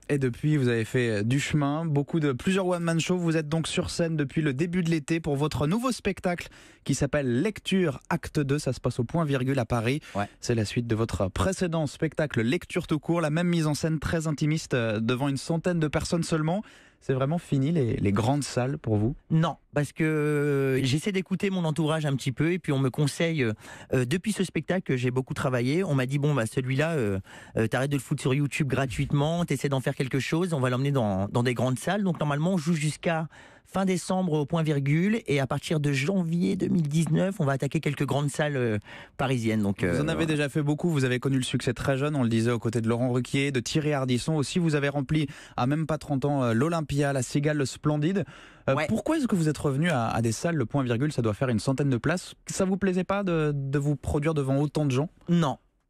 Et depuis, vous avez fait du chemin, plusieurs one-man shows. Vous êtes donc sur scène depuis le début de l'été pour votre nouveau spectacle qui s'appelle Lecture Acte 2. Ça se passe au Point Virgule à Paris. Ouais. C'est la suite de votre précédent spectacle Lecture tout court. La même mise en scène très intimiste devant une centaine de personnes seulement. C'est vraiment fini les grandes salles pour vous? Non, parce que j'essaie d'écouter mon entourage un petit peu et puis on me conseille, depuis ce spectacle que j'ai beaucoup travaillé, on m'a dit celui-là, t'arrêtes de le foutre sur YouTube gratuitement, t'essaies d'en faire quelque chose, on va l'emmener dans des grandes salles. Donc normalement on joue jusqu'à fin décembre au Point Virgule et à partir de janvier 2019 on va attaquer quelques grandes salles parisiennes. Donc, vous en avez déjà fait beaucoup, vous avez connu le succès très jeune, on le disait, aux côtés de Laurent Ruquier, de Thierry Ardisson aussi. Vous avez rempli à même pas 30 ans l'Olympia, la Cigale, le Splendide. Ouais. Pourquoi est-ce que vous êtes revenu à des salles, le Point Virgule, ça doit faire une centaine de places? Ça vous plaisait pas de vous produire devant autant de gens?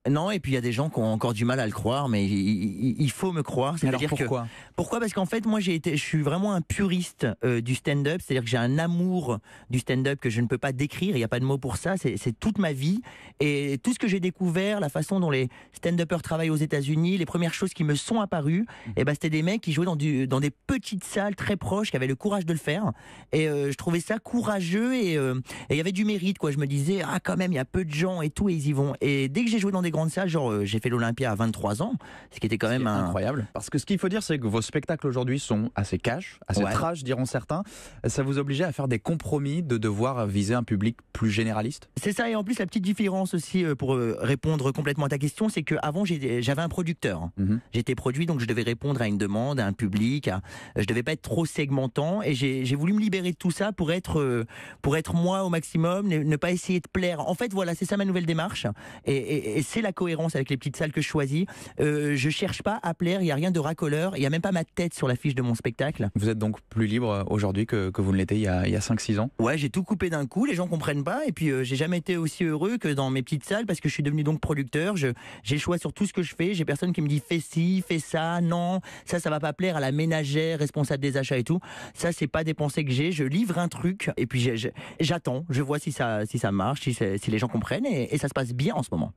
Non, et puis il y a des gens qui ont encore du mal à le croire, mais il faut me croire. Alors pourquoi? Pourquoi? Parce qu'en fait, moi, je suis vraiment un puriste du stand-up, c'est-à-dire que j'ai un amour du stand-up que je ne peux pas décrire, il n'y a pas de mot pour ça, c'est toute ma vie. Et tout ce que j'ai découvert, la façon dont les stand-uppers travaillent aux États-Unis, les premières choses qui me sont apparues, c'était des mecs qui jouaient dans des petites salles très proches, qui avaient le courage de le faire. Et je trouvais ça courageux et il y avait du mérite, quoi. Je me disais, quand même, il y a peu de gens et tout, et ils y vont. Et dès que j'ai joué dans des grandes salles, j'ai fait l'Olympia à 23 ans, ce qui était quand même incroyable. Parce que ce qu'il faut dire, c'est que vos spectacles aujourd'hui sont assez cash, assez trash, diront certains. Ça vous obligeait à faire des compromis, de devoir viser un public plus généraliste? C'est ça, et en plus la petite différence aussi, pour répondre complètement à ta question, c'est qu'avant j'avais un producteur. J'étais produit, donc je devais répondre à une demande, à un public, je devais pas être trop segmentant, et j'ai voulu me libérer de tout ça pour être moi au maximum, ne pas essayer de plaire. En fait, voilà, c'est ça ma nouvelle démarche, et c'est la cohérence avec les petites salles que je choisis. Je cherche pas à plaire, il y a rien de racoleur, il y a même pas ma tête sur l'affiche de mon spectacle. Vous êtes donc plus libre aujourd'hui que vous ne l'étiez il y a 5-6 ans? Ouais, j'ai tout coupé d'un coup, les gens comprennent pas, et puis j'ai jamais été aussi heureux que dans mes petites salles, parce que je suis devenu donc producteur, j'ai le choix sur tout ce que je fais, j'ai personne qui me dit fais ci, fais ça, non, ça va pas plaire à la ménagère, responsable des achats et tout. Ça, c'est pas des pensées que j'ai, je livre un truc, et puis j'attends, je vois si ça marche, si les gens comprennent, et ça se passe bien en ce moment.